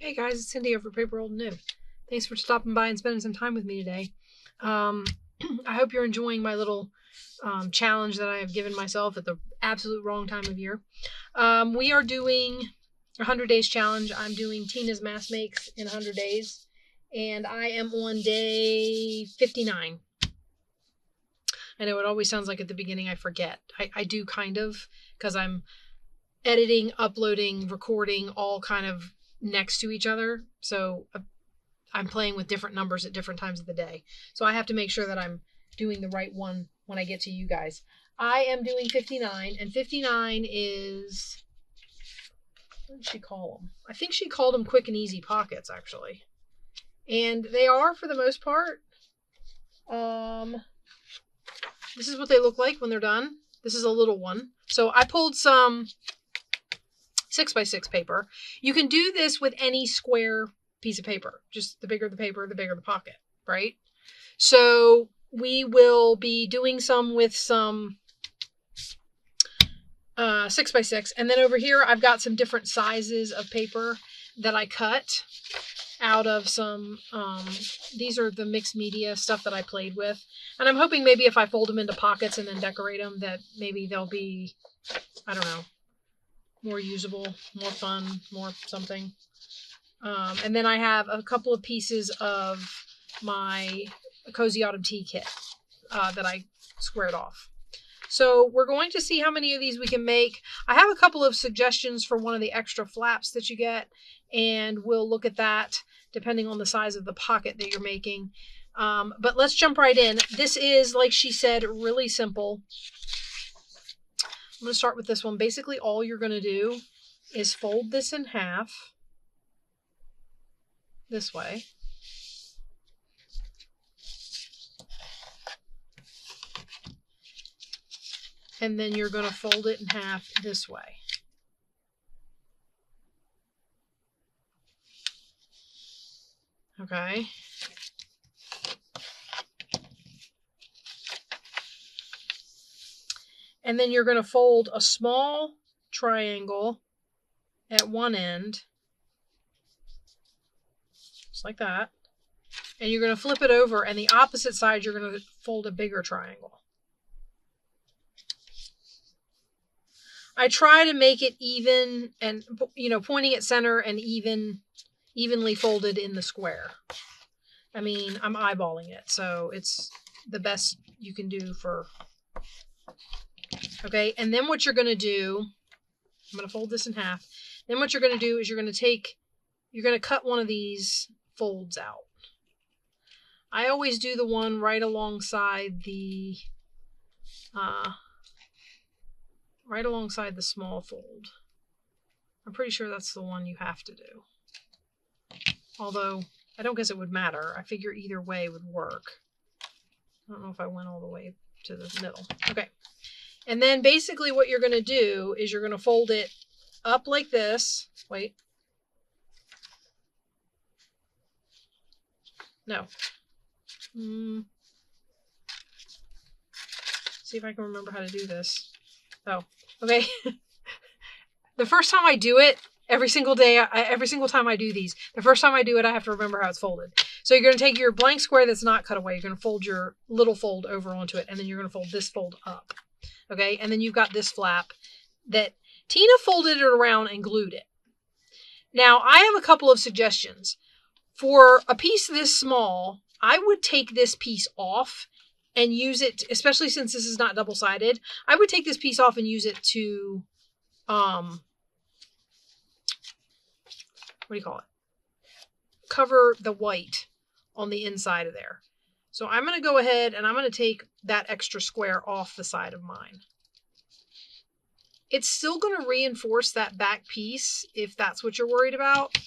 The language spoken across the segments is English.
Hey guys, it's Cindy over at paper.old.new. Thanks for stopping by and spending some time with me today. I hope you're enjoying my little challenge that I have given myself at the absolute wrong time of year. We are doing a 100 days challenge. I'm doing Tina's Mass Makes in 100 days, and I am on day 59. I know it always sounds like at the beginning I forget. I do kind of, because I'm editing, uploading, recording all kind of next to each other. So I'm playing with different numbers at different times of the day. So I have to make sure that I'm doing the right one when I get to you guys. I am doing 59, and 59 is, what did she call them? I think she called them quick and easy pockets, actually. And they are, for the most part. This is what they look like when they're done. This is a little one. So I pulled some 6x6 paper. You can do this with any square piece of paper. Just the bigger the paper, the bigger the pocket, right? So we will be doing some with some 6x6. And then over here, I've got some different sizes of paper that I cut out of some, these are the mixed media stuff that I played with. And I'm hoping maybe if I fold them into pockets and then decorate them, that maybe they'll be, I don't know, more usable, more fun, more something. And then I have a couple of pieces of my Cozy Autumn Tea kit that I squared off. So we're going to see how many of these we can make. I have a couple of suggestions for one of the extra flaps that you get, and we'll look at that depending on the size of the pocket that you're making. But let's jump right in. This is, like she said, really simple. I'm going to start with this one. Basically, all you're going to do is fold this in half this way. And then you're going to fold it in half this way. Okay. And then you're going to fold a small triangle at one end, just like that. And you're going to flip it over, and the opposite side, you're going to fold a bigger triangle. I try to make it even and, pointing at center and evenly folded in the square. I mean, I'm eyeballing it, so it's the best you can do for... Okay, and then what you're going to do, I'm going to fold this in half. Then what you're going to do is you're going to cut one of these folds out. I always do the one right alongside the small fold. I'm pretty sure that's the one you have to do. Although, I don't guess it would matter. I figure either way would work. I don't know if I went all the way to the middle. Okay. And then basically what you're going to do is you're going to fold it up like this. Wait. No. See if I can remember how to do this. Oh, okay. The first time I do it, every single time I do these, the first time I do it, I have to remember how it's folded. So you're going to take your blank square that's not cut away. You're going to fold your little fold over onto it, and then you're going to fold this fold up. Okay, and then you've got this flap that Tina folded it around and glued it. Now, I have a couple of suggestions. For a piece this small, I would take this piece off and use it, especially since this is not double-sided, I would take this piece off and use it to, what do you call it? Cover the white on the inside of there. So I'm going to go ahead and I'm going to take that extra square off the side of mine. It's still going to reinforce that back piece if that's what you're worried about.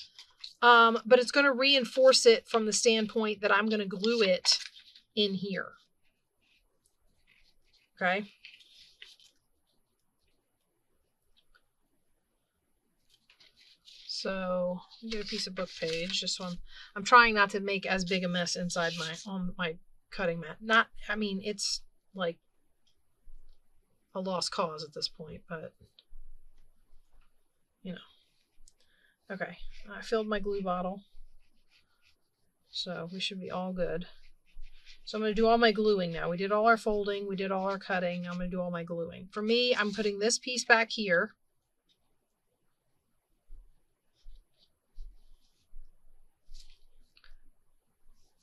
But it's going to reinforce it from the standpoint that I'm going to glue it in here. Okay. So get a piece of book page. Just one. I'm trying not to make as big a mess inside my cutting mat. It's like a lost cause at this point, but Okay, I filled my glue bottle. So we should be all good. So I'm going to do all my gluing now. We did all our folding. We did all our cutting. I'm going to do all my gluing. For me, I'm putting this piece back here.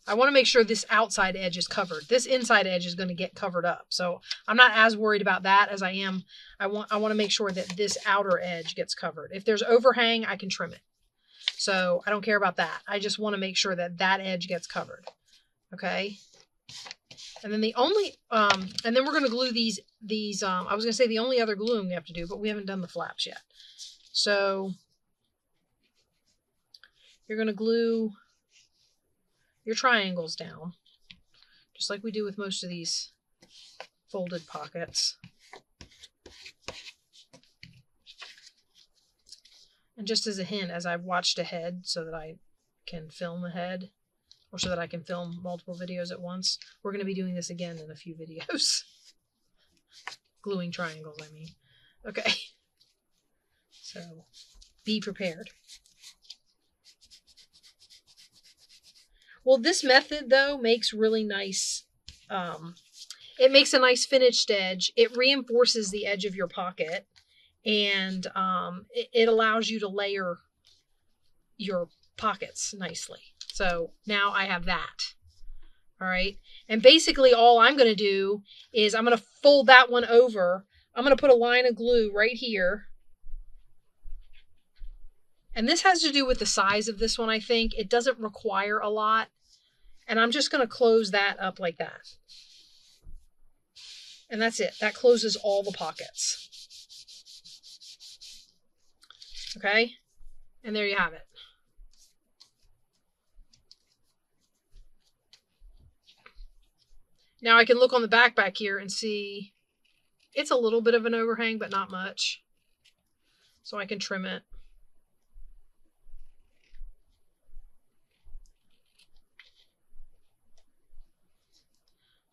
I want to make sure this outside edge is covered. This inside edge is going to get covered up. So I'm not as worried about that as I am. I want to make sure that this outer edge gets covered. If there's overhang, I can trim it. So I don't care about that. I just want to make sure that that edge gets covered. Okay. And then and then we're going to glue these, I was going to say the only other gluing we have to do, but we haven't done the flaps yet. So you're going to glue your triangles down, just like we do with most of these folded pockets. And just as a hint, as I've watched ahead so that I can film ahead, or so that I can film multiple videos at once, we're going to be doing this again in a few videos. Gluing triangles, I mean. Okay. So be prepared. Well, this method, though, makes really nice, it makes a nice finished edge. It reinforces the edge of your pocket, and it allows you to layer your pockets nicely. So now I have that. All right. And basically all I'm going to do is I'm going to fold that one over. I'm going to put a line of glue right here. And this has to do with the size of this one, I think. It doesn't require a lot. And I'm just going to close that up like that. And that's it. That closes all the pockets. Okay? And there you have it. Now I can look on the back here and see it's a little bit of an overhang, but not much. So I can trim it.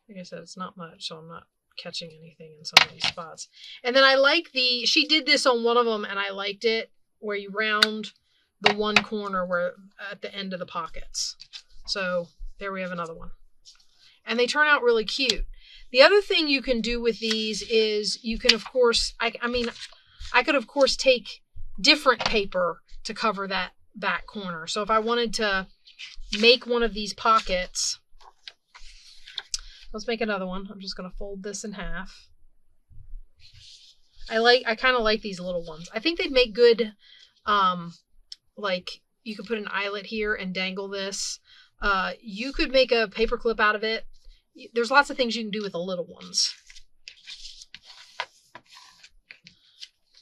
Like I said, it's not much, so I'm not catching anything in some of these spots. And then I like she did this on one of them, and I liked it, where you round the one corner where at the end of the pockets. So there we have another one. And they turn out really cute. The other thing you can do with these is you can, of course, I could, of course, take different paper to cover that back corner. So if I wanted to make one of these pockets, let's make another one. I'm just going to fold this in half. I kind of like these little ones. I think they'd make good, like you could put an eyelet here and dangle this. You could make a paper clip out of it. There's lots of things you can do with the little ones.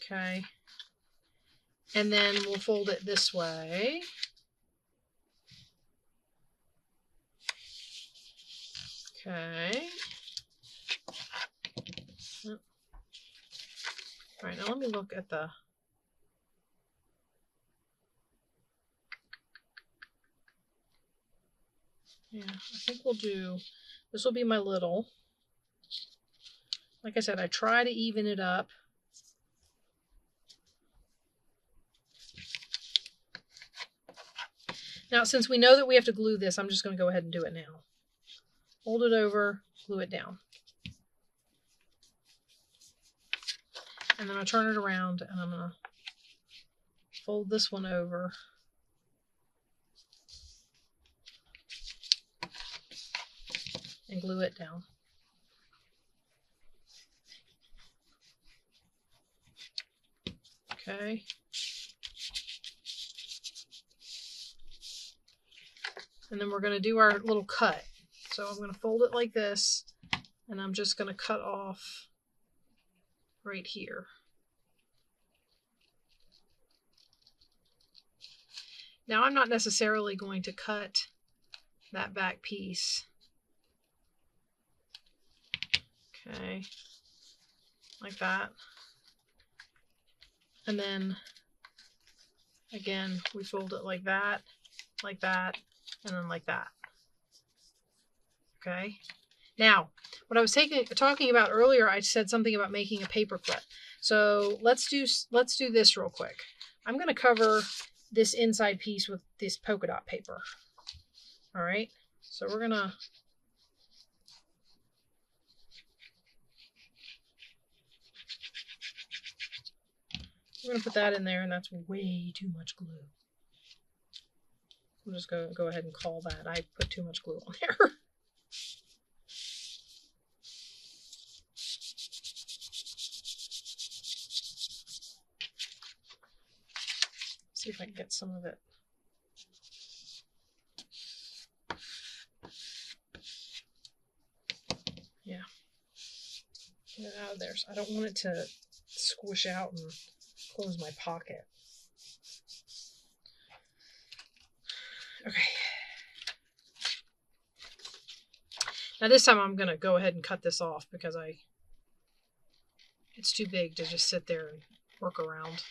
Okay. And then we'll fold it this way. Okay. All right, now let me look at the... Yeah, I think we'll do... This will be my little. Like I said, I try to even it up. Now, since we know that we have to glue this, I'm just going to go ahead and do it now. Fold it over, glue it down. And then I'll turn it around and I'm going to fold this one over. And glue it down. Okay. And then we're going to do our little cut. So I'm going to fold it like this, and I'm just going to cut off right here. Now I'm not necessarily going to cut that back piece. Okay, like that. And then again, we fold it like that, and then like that. Okay. Now, what I was talking about earlier, I said something about making a paper clip. So let's do this real quick. I'm going to cover this inside piece with this polka dot paper. All right, so we're gonna put that in there, and that's way too much glue. I'm just going to go ahead and call that. I put too much glue on there. See if I can get some of it. Yeah. Get it out of there. So I don't want it to squish out and close my pocket. Okay. Now this time I'm going to go ahead and cut this off because it's too big to just sit there and work around.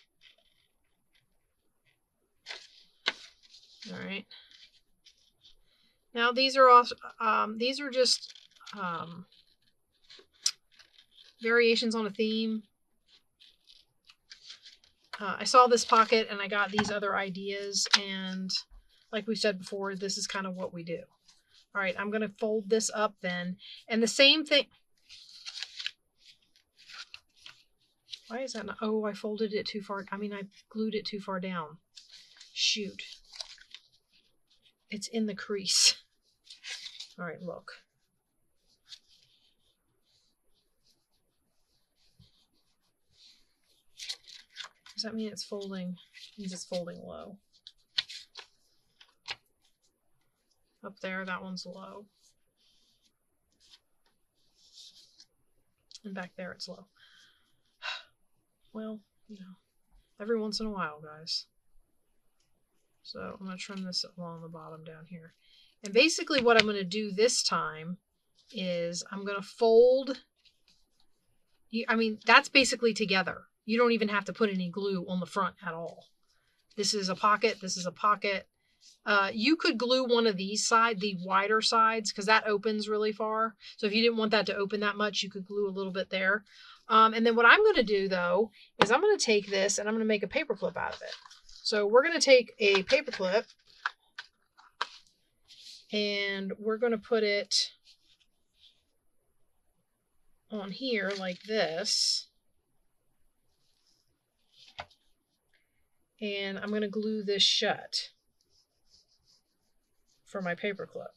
All right. Now these are also, these are just variations on a theme. I saw this pocket and I got these other ideas, and like we said before, this is kind of what we do. All right, I'm going to fold this up then, and the same thing. Why is that not? Oh, I folded it too far. I mean, I glued it too far down. Shoot. It's in the crease. All right, look. Does that mean it's folding? It means it's folding low. Up there, that one's low. And back there, it's low. Well, you know, every once in a while, guys. So I'm going to trim this along the bottom down here. And basically what I'm going to do this time is I'm going to fold. I mean, that's basically together. You don't even have to put any glue on the front at all. This is a pocket. This is a pocket. You could glue one of these sides, the wider sides, because that opens really far. So if you didn't want that to open that much, you could glue a little bit there. And then what I'm going to do, though, is I'm going to take this and I'm going to make a paper clip out of it. So we're going to take a paper clip and we're going to put it on here like this. And I'm going to glue this shut for my paper clip.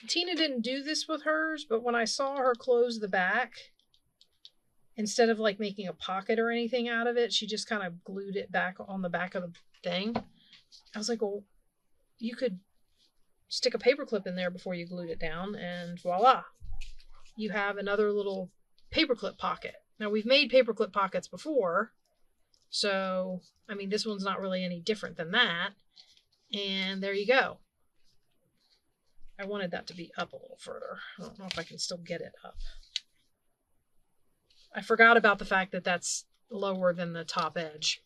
Tina didn't do this with hers, but when I saw her close the back, instead of like making a pocket or anything out of it, she just kind of glued it back on the back of the thing. I was like, well, you could stick a paper clip in there before you glued it down, and voila, you have another little paperclip pocket. Now, we've made paperclip pockets before, so, I mean, this one's not really any different than that, and there you go. I wanted that to be up a little further. I don't know if I can still get it up. I forgot about the fact that that's lower than the top edge.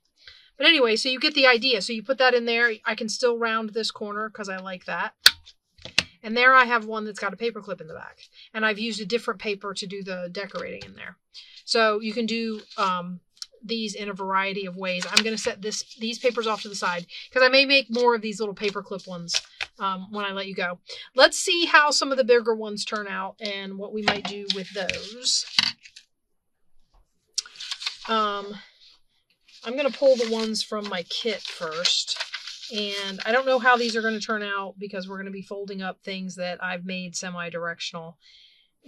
But anyway, so you get the idea. So you put that in there. I can still round this corner because I like that. And there I have one that's got a paper clip in the back. And I've used a different paper to do the decorating in there. So you can do these in a variety of ways. I'm going to set these papers off to the side because I may make more of these little paper clip ones when I let you go. Let's see how some of the bigger ones turn out and what we might do with those. I'm going to pull the ones from my kit first. And I don't know how these are going to turn out because we're going to be folding up things that I've made semi-directional.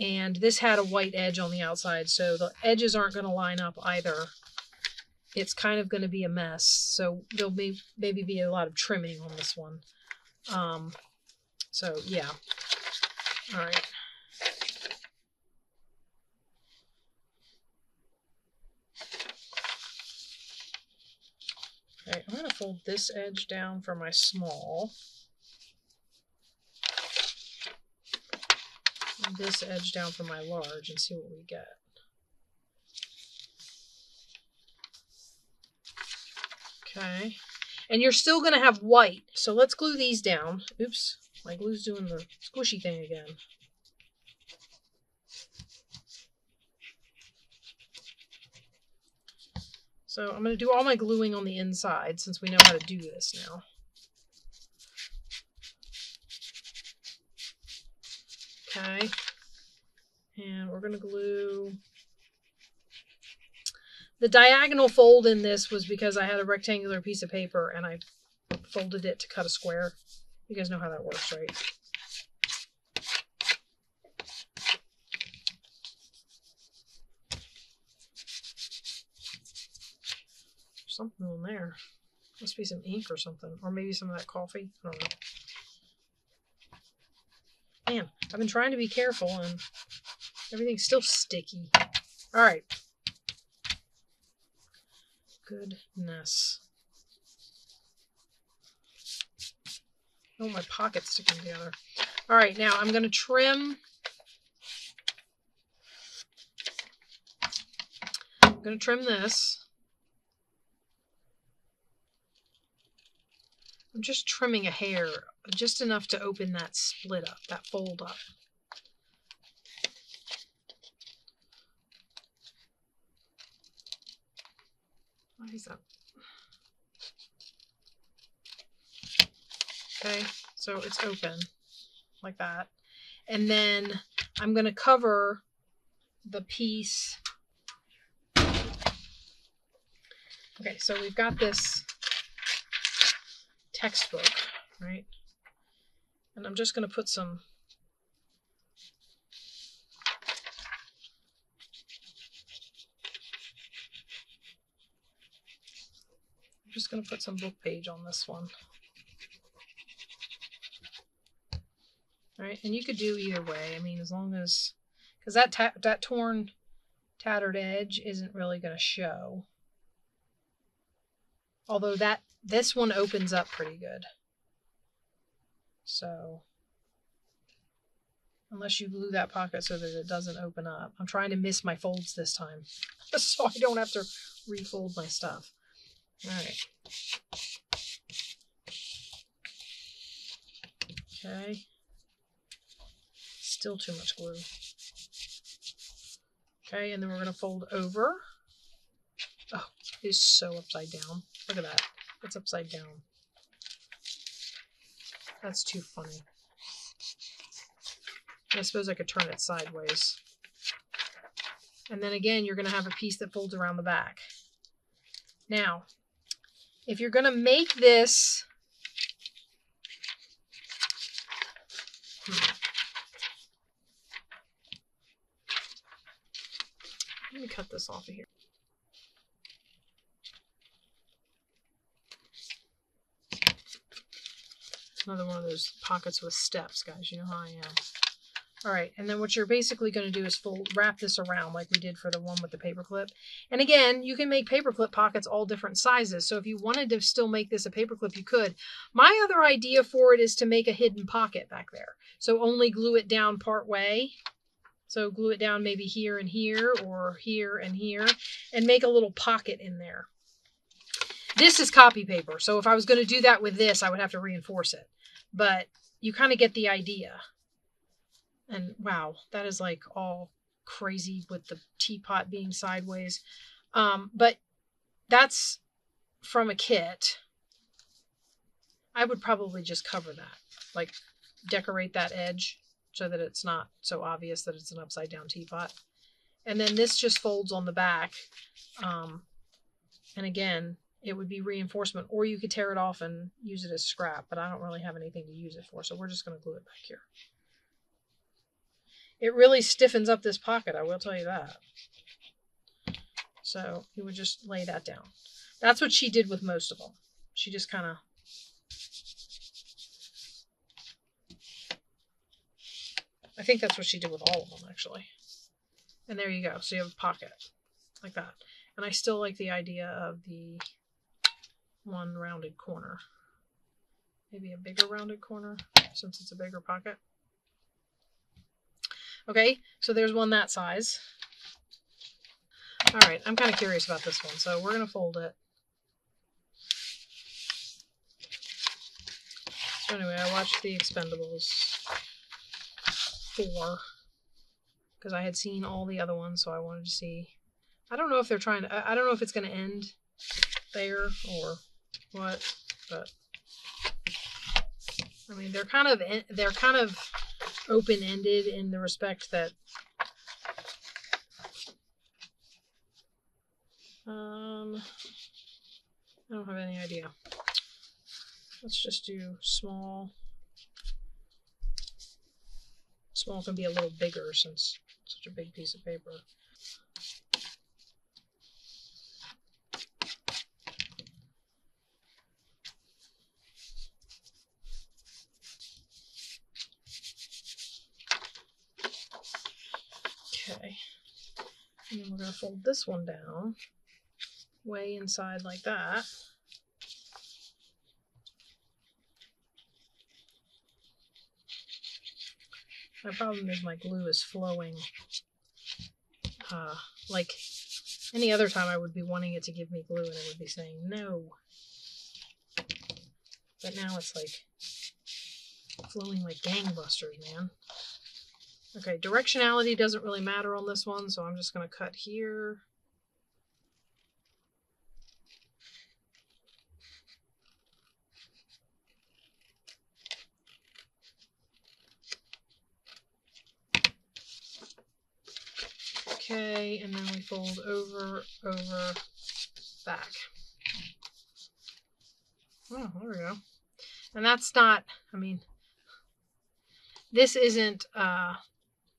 And this had a white edge on the outside, so the edges aren't going to line up either. It's kind of going to be a mess. So there'll be maybe be a lot of trimming on this one. So yeah. All right. Okay, I'm going to fold this edge down for my small. And this edge down for my large and see what we get. Okay. And you're still going to have white. So let's glue these down. Oops. My glue's doing the squishy thing again. So I'm going to do all my gluing on the inside since we know how to do this now. Okay. And we're going to glue. The diagonal fold in this was because I had a rectangular piece of paper and I folded it to cut a square. You guys know how that works, right? There's something on there. Must be some ink or something. Or maybe some of that coffee. I don't know. Man, I've been trying to be careful and everything's still sticky. Alright. Goodness. Oh, my pocket's sticking together. Alright, now I'm going to trim. I'm going to trim this. I'm just trimming a hair, just enough to open that split up, that fold up. Why is that? Okay, so it's open like that. And then I'm going to cover the piece. Okay, so we've got this textbook, right? And I'm just going to put some book page on this one. All right, and you could do either way. I mean, as long as, because that torn, tattered edge isn't really going to show. Although this one opens up pretty good. So, unless you glue that pocket so that it doesn't open up. I'm trying to miss my folds this time so I don't have to refold my stuff. All right. Okay. Still too much glue. Okay, and then we're going to fold over. Oh, it is so upside down. Look at that. It's upside down. That's too funny. I suppose I could turn it sideways. And then again, you're going to have a piece that folds around the back. Now, if you're going to make this... Let me cut this off of here. Another one of those pockets with steps, guys. You know how I am. All right, and then what you're basically going to do is wrap this around like we did for the one with the paperclip. And again, you can make paperclip pockets all different sizes. So if you wanted to still make this a paperclip, you could. My other idea for it is to make a hidden pocket back there. So only glue it down part way. So glue it down maybe here and here, or here and here, and make a little pocket in there. This is copy paper, so if I was going to do that with this, I would have to reinforce it. But you kind of get the idea. And wow, that is like all crazy with the teapot being sideways. But that's from a kit. I would probably just cover that. Like decorate that edge so that it's not so obvious that it's an upside down teapot. And then this just folds on the back. And again, it would be reinforcement, or you could tear it off and use it as scrap, but I don't really have anything to use it for, so we're just going to glue it back here. It really stiffens up this pocket, I will tell you that. So you would just lay that down. That's what she did with most of them. She just kind of... I think that's what she did with all of them, actually. And there you go. So you have a pocket like that. And I still like the idea of the one rounded corner. Maybe a bigger rounded corner since it's a bigger pocket. Okay, so there's one that size. All right, I'm kind of curious about this one, so we're going to fold it. So anyway, I watched The Expendables 4 because I had seen all the other ones, so I wanted to see. I don't know if they're trying to. I don't know if it's going to end there or what, but I mean they're kind of open-ended in the respect that I don't have any idea. Let's just do small. Small can be a little bigger since it's such a big piece of paper. Okay. And then we're going to fold this one down way inside like that. My problem is my glue is flowing. Like any other time I would be wanting it to give me glue and it would be saying no. But now it's like flowing like gangbusters, man. Okay, directionality doesn't really matter on this one, so I'm just going to cut here. Okay, and then we fold over, back. Oh, there we go. And that's not, I mean, this isn't,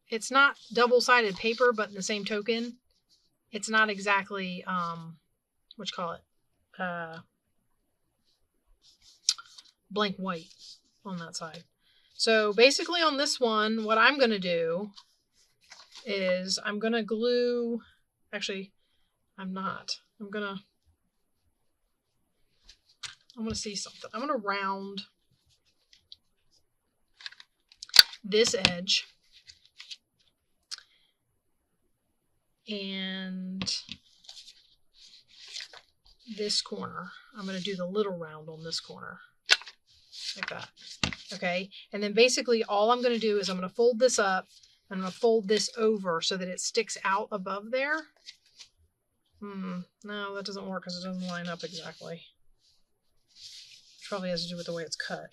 it's not double-sided paper, but in the same token, it's not exactly, what you call it, blank white on that side. So basically on this one, what I'm going to do is I'm going to glue, actually, I'm not. I'm going to see something. I'm going to round this edge and this corner. I'm going to do the little round on this corner like that. Okay. And then basically all I'm going to do is I'm going to fold this up and I'm going to fold this over so that it sticks out above there. No, that doesn't work because it doesn't line up exactly. It probably has to do with the way it's cut.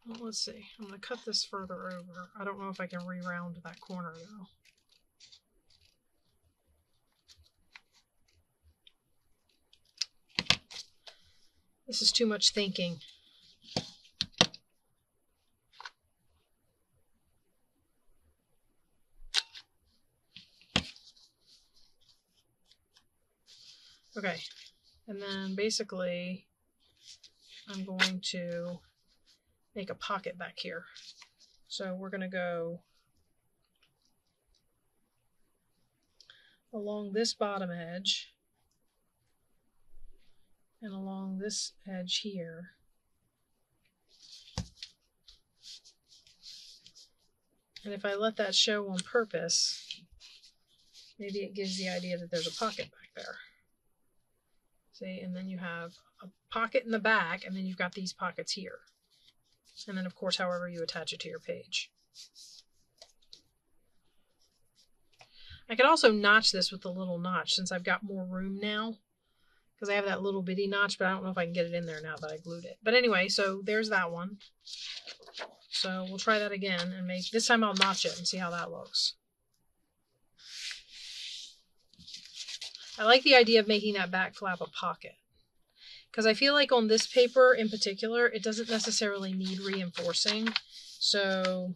Well, let's see. I'm going to cut this further over. I don't know if I can re-round that corner though. This is too much thinking. Okay, and then basically I'm going to make a pocket back here. So we're going to go along this bottom edge and along this edge here. And if I let that show on purpose, maybe it gives the idea that there's a pocket back there. See, and then you have a pocket in the back, and then you've got these pockets here. And then, of course, however you attach it to your page. I could also notch this with a little notch since I've got more room now. Because I have that little bitty notch, but I don't know if I can get it in there now that I glued it. But anyway, so there's that one. So we'll try that again and make, this time I'll notch it and see how that looks. I like the idea of making that back flap a pocket. Because I feel like on this paper in particular, it doesn't necessarily need reinforcing. So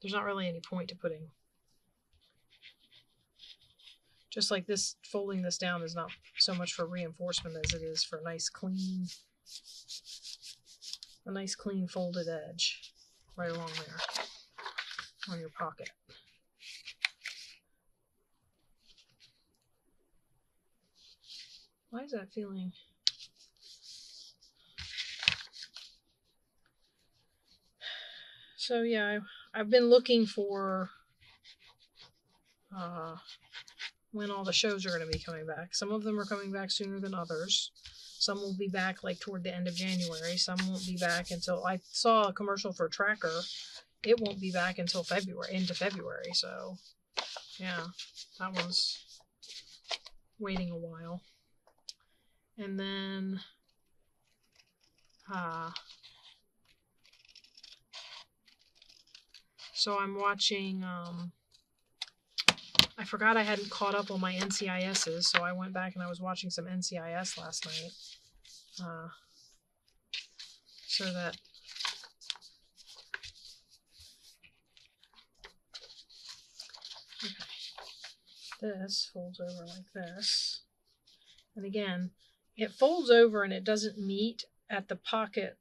there's not really any point to putting. Just like this, folding this down is not so much for reinforcement as it is for a nice clean folded edge right along there on your pocket. Why is that feeling? So yeah, I've been looking for when all the shows are going to be coming back. Some of them are coming back sooner than others. Some will be back like toward the end of January. Some won't be back until, I saw a commercial for Tracker. It won't be back until into February. So yeah, that one's waiting a while. And then so I'm watching, I forgot I hadn't caught up on my NCISs, so I went back and I was watching some NCIS last night. So that this folds over like this. And again, it folds over and it doesn't meet at the pocket,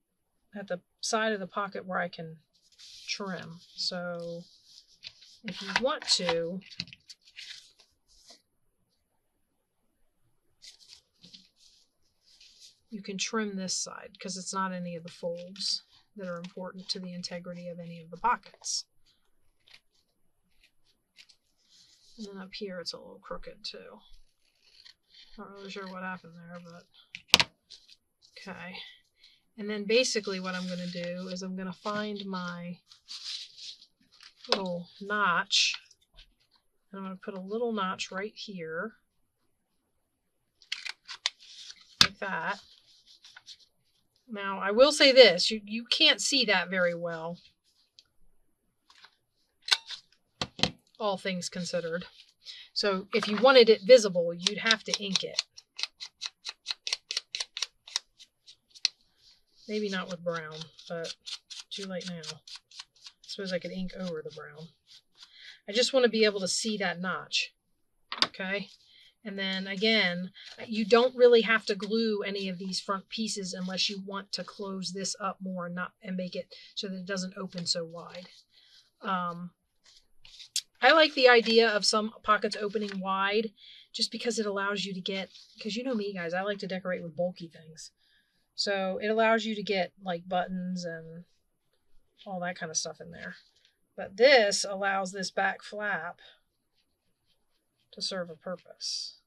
at the side of the pocket where I can trim. So if you want to, you can trim this side because it's not any of the folds that are important to the integrity of any of the pockets. And then up here it's a little crooked too. Not really sure what happened there, but okay. And then basically what I'm going to do is I'm going to find my little notch. And I'm going to put a little notch right here. Like that. Now, I will say this. You can't see that very well. All things considered. So if you wanted it visible, you'd have to ink it. Maybe not with brown, but too late now. I suppose I could ink over the brown. I just want to be able to see that notch. Okay? And then again, you don't really have to glue any of these front pieces unless you want to close this up more and make it so that it doesn't open so wide. I like the idea of some pockets opening wide just because it allows you to get, because you know me guys, I like to decorate with bulky things. So it allows you to get like buttons and all that kind of stuff in there. But this allows this back flap to serve a purpose.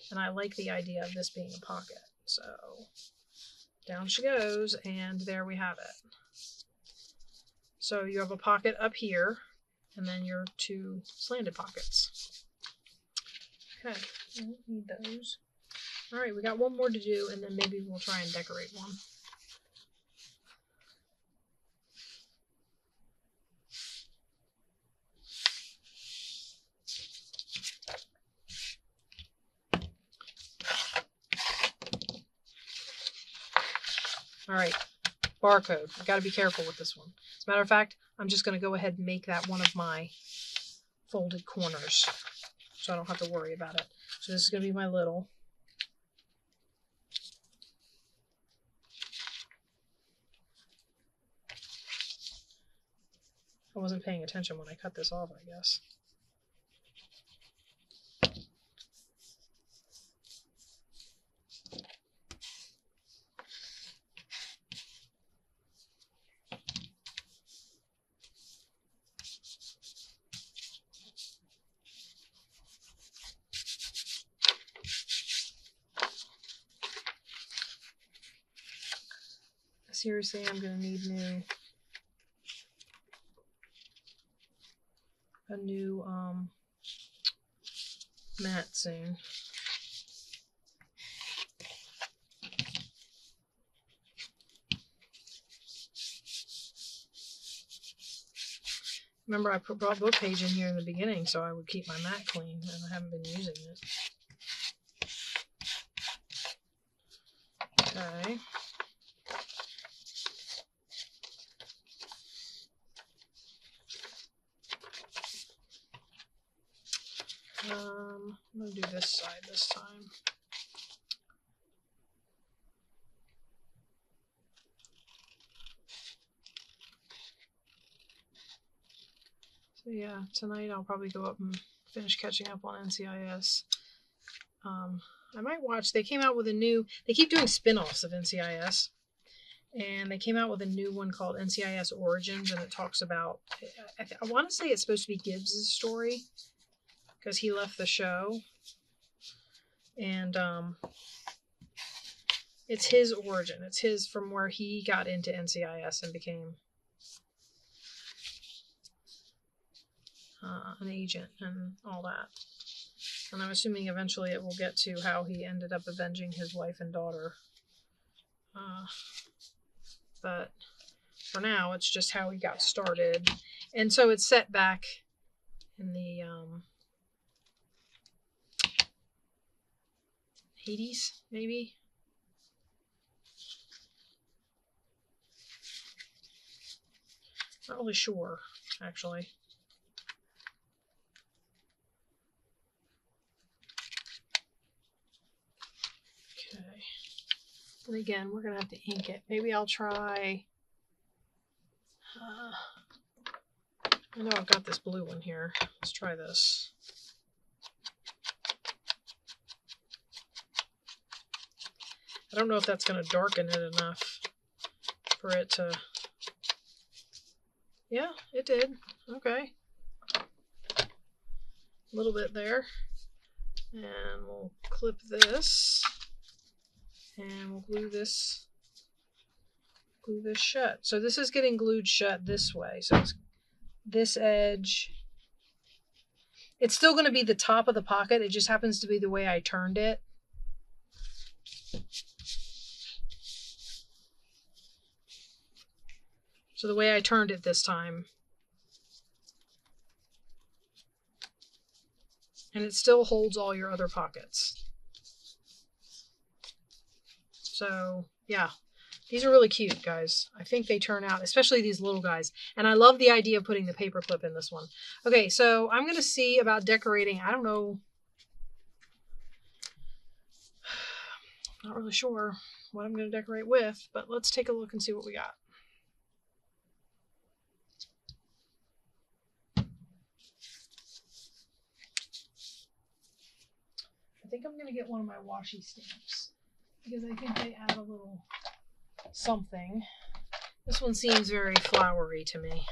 And I like the idea of this being a pocket. So down she goes, and there we have it. So you have a pocket up here, and then your two slanted pockets. Okay, I don't need those. All right, we got one more to do, and then maybe we'll try and decorate one. All right, barcode. I've got to be careful with this one. As a matter of fact, I'm just going to go ahead and make that one of my folded corners so I don't have to worry about it. So this is going to be my little. I wasn't paying attention when I cut this off, I guess. Seriously, I'm going to need a new mat soon. Remember, I brought book page in here in the beginning so I would keep my mat clean, and I haven't been using it. Okay. I'm going to do this side this time. So yeah, tonight I'll probably go up and finish catching up on NCIS. I might watch, they came out with a new, they keep doing spin-offs of NCIS. And they came out with a new one called NCIS Origins, and it talks about, I want to say it's supposed to be Gibbs' story, because he left the show. And it's his origin. It's his from where he got into NCIS and became an agent and all that. And I'm assuming eventually it will get to how he ended up avenging his wife and daughter. But for now, it's just how he got started. And so it's set back in the 80s, maybe? Not really sure, actually. Okay. And again, we're going to have to ink it. Maybe I'll try... I know I've got this blue one here. Let's try this. I don't know if that's going to darken it enough for it to... Yeah, it did. Okay. A little bit there. And we'll clip this. And we'll glue this shut. So this is getting glued shut this way. So it's this edge. It's still going to be the top of the pocket. It just happens to be the way I turned it. So the way I turned it this time. And it still holds all your other pockets. So, yeah. These are really cute, guys. I think they turn out, especially these little guys. And I love the idea of putting the paper clip in this one. Okay, so I'm going to see about decorating. I don't know. Not really sure what I'm going to decorate with, but let's take a look and see what we got. I think I'm going to get one of my washi stamps because I think they add a little something. This one seems very flowery to me.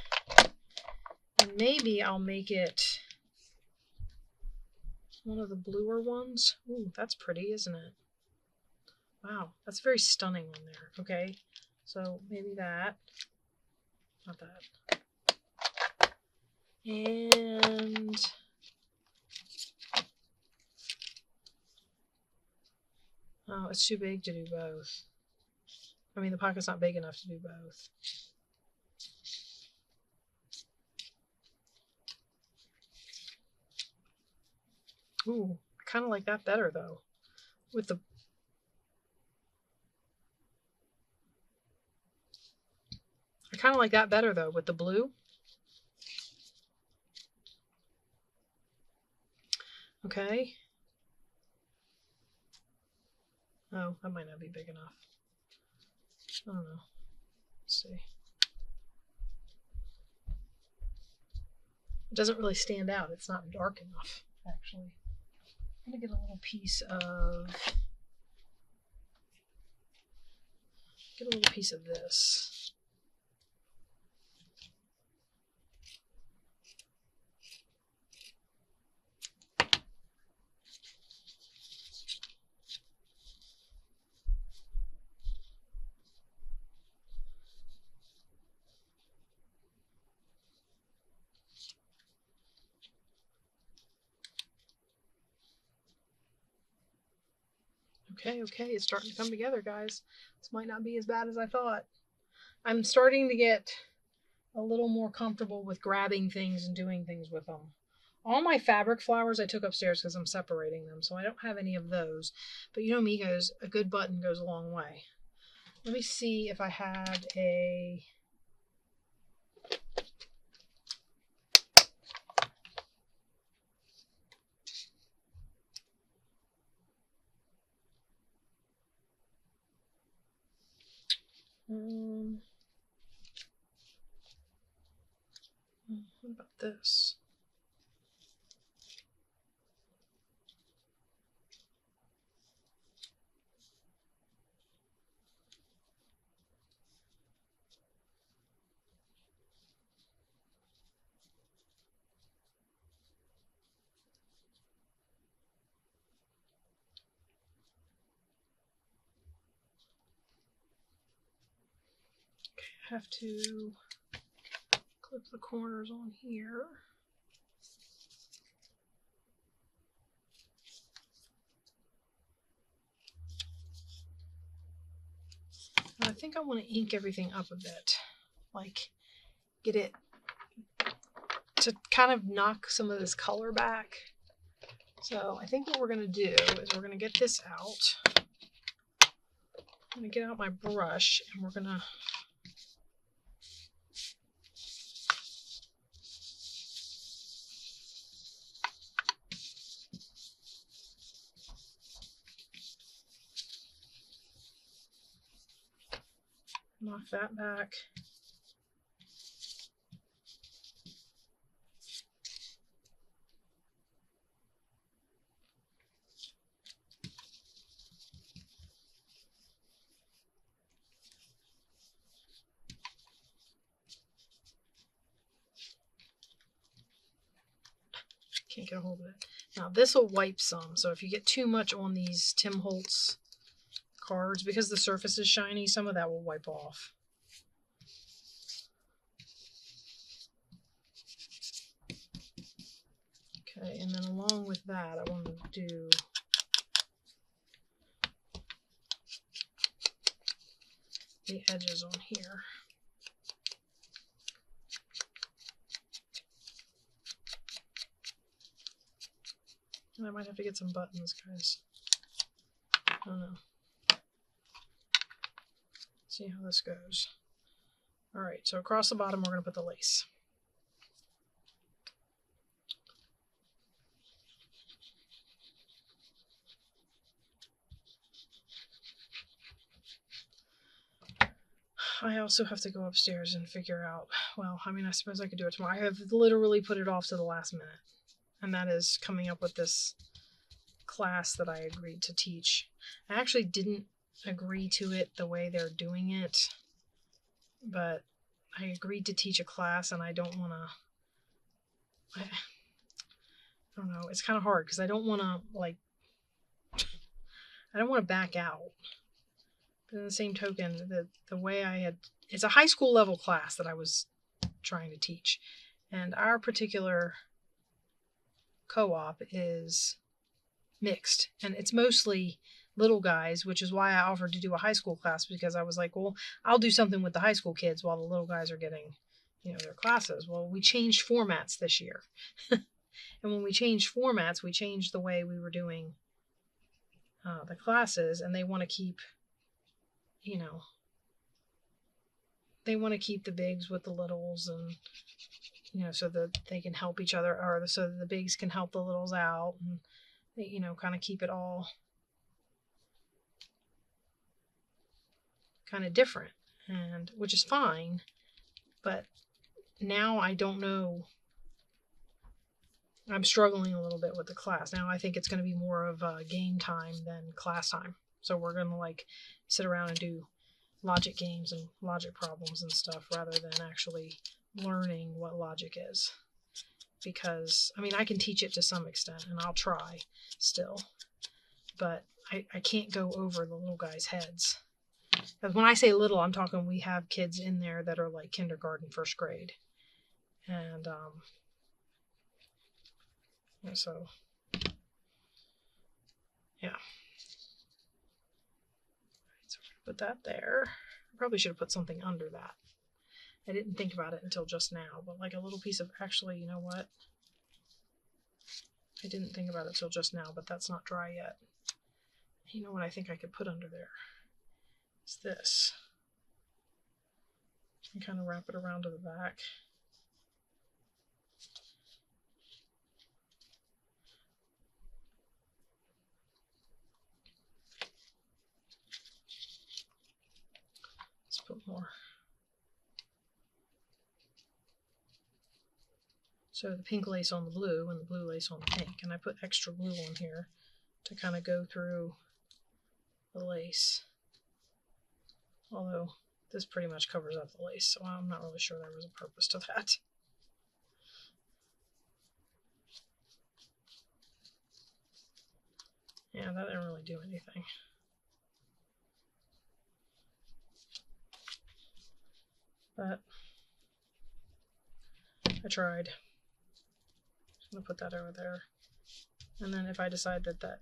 And maybe I'll make it one of the bluer ones. Ooh, that's pretty, isn't it? Wow, that's very stunning on there. Okay, so maybe that. Not that. And oh, it's too big to do both. I mean, the pocket's not big enough to do both. Ooh, I kind of like that better, though. With the... I kind of like that better, though, with the blue. Okay. Oh, that might not be big enough. I don't know. Let's see. It doesn't really stand out. It's not dark enough, actually. I'm going to get a little piece of... Get a little piece of this. Okay, it's starting to come together, guys. This might not be as bad as I thought. I'm starting to get a little more comfortable with grabbing things and doing things with them. All my fabric flowers I took upstairs because I'm separating them, so I don't have any of those. But you know me, guys, a good button goes a long way. Let me see if I had a... what about this? I have to clip the corners on here. And I think I want to ink everything up a bit, like get it to kind of knock some of this color back. So I think what we're going to do is we're going to get this out. I'm going to get out my brush and we're going to knock that back. Can't get a hold of it. Now this will wipe some, so if you get too much on these Tim Holtz cards, because the surface is shiny, some of that will wipe off. Okay, and then along with that, I want to do the edges on here. And I might have to get some buttons, guys. I don't know. See how this goes. All right, so across the bottom, we're going to put the lace. I also have to go upstairs and figure out, well, I mean, I suppose I could do it tomorrow. I have literally put it off to the last minute. And that is coming up with this class that I agreed to teach. I actually didn't agree to it the way they're doing it, but I agreed to teach a class and I don't want to, I don't know, it's kind of hard because I don't want to, like, I don't want to back out. But in the same token, the way I had, it's a high school level class that I was trying to teach. And our particular co-op is mixed, and it's mostly little guys, which is why I offered to do a high school class, because I was like, well, I'll do something with the high school kids while the little guys are getting, you know, their classes. Well, we changed formats this year. And when we changed formats, we changed the way we were doing the classes, and they want to keep, you know, they want to keep the bigs with the littles, and, you know, so that they can help each other, or so that the bigs can help the littles out, and they, you know, kind of keep it all kind of different, and which is fine. But now I don't know. I'm struggling a little bit with the class. Now I think it's going to be more of a game time than class time. So we're going to like sit around and do logic games and logic problems and stuff rather than actually learning what logic is. Because, I mean, I can teach it to some extent and I'll try still. But I can't go over the little guys' heads. Because when I say little, I'm talking we have kids in there that are like kindergarten, first grade. And, so, yeah. So we're going to put that there. I probably should have put something under that. I didn't think about it until just now, but like a little piece of, actually, you know what? I didn't think about it till just now, but that's not dry yet. You know what I think I could put under there? It's this. And kind of wrap it around to the back. Let's put more. So the pink lace on the blue and the blue lace on the pink. And I put extra glue on here to kind of go through the lace. Although this pretty much covers up the lace, so I'm not really sure there was a purpose to that. Yeah, that didn't really do anything. But I tried. Just gonna put that over there. And then if I decide that that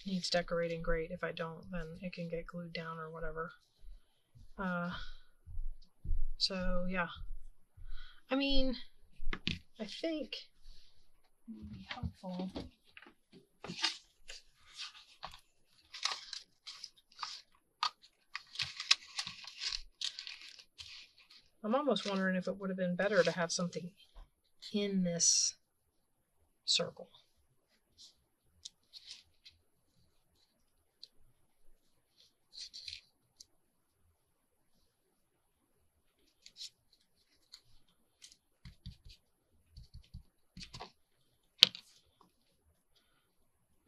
needs decorating, great. If I don't, then it can get glued down or whatever. So yeah. I mean, I think it would be helpful. I'm almost wondering if it would have been better to have something in this circle.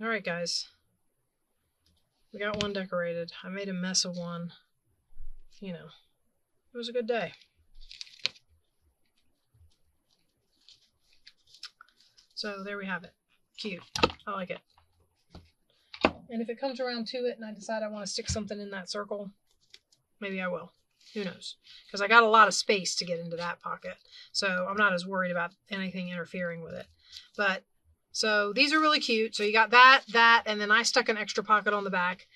All right, guys. We got one decorated. I made a mess of one. You know, it was a good day. So there we have it. Cute. I like it. And if it comes around to it and I decide I want to stick something in that circle, maybe I will. Who knows? Because I got a lot of space to get into that pocket. So I'm not as worried about anything interfering with it. But so these are really cute. So you got that, and then I stuck an extra pocket on the back.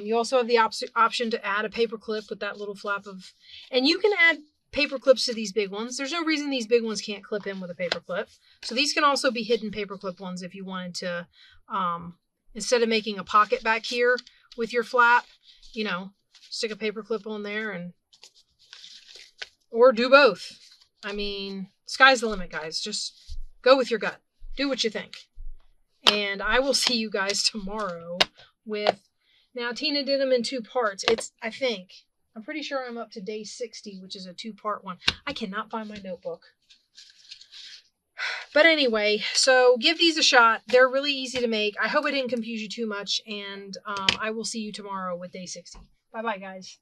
You also have the option to add a paper clip with that little flap of, and you can add paper clips to these big ones. There's no reason these big ones can't clip in with a paper clip. So these can also be hidden paper clip ones if you wanted to, instead of making a pocket back here with your flap, you know, stick a paper clip on there and, or do both. I mean, sky's the limit, guys. Just go with your gut. Do what you think. And I will see you guys tomorrow with, now Tina did them in 2 parts. I'm pretty sure I'm up to day 60, which is a 2-part one. I cannot find my notebook. But anyway, so give these a shot. They're really easy to make. I hope I didn't confuse you too much. And I will see you tomorrow with day 60. Bye-bye, guys.